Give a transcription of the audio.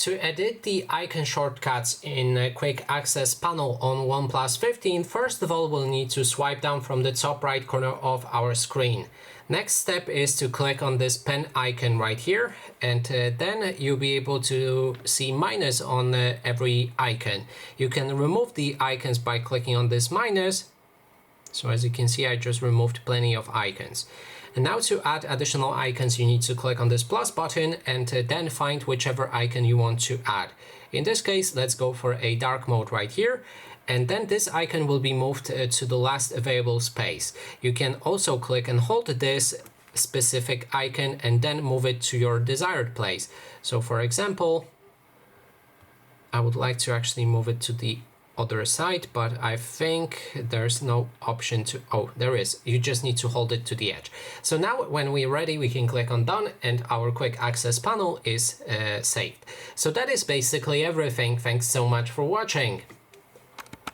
To edit the icon shortcuts in a quick access panel on OnePlus 15, first of all we'll need to swipe down from the top right corner of our screen. Next step is to click on this pen icon right here, and then you'll be able to see minus on every icon. You can remove the icons by clicking on this minus. So as you can see, I just removed plenty of icons. And now to add additional icons, you need to click on this plus button and then find whichever icon you want to add. In this case, let's go for a dark mode right here. And then this icon will be moved to the last available space. You can also click and hold this specific icon and then move it to your desired place. So for example, I would like to actually move it to the other side, but I think there's no option to, oh, there is. You just need to hold it to the edge. So now when we're ready, we can click on done and our quick access panel is saved. So that is basically everything. Thanks so much for watching.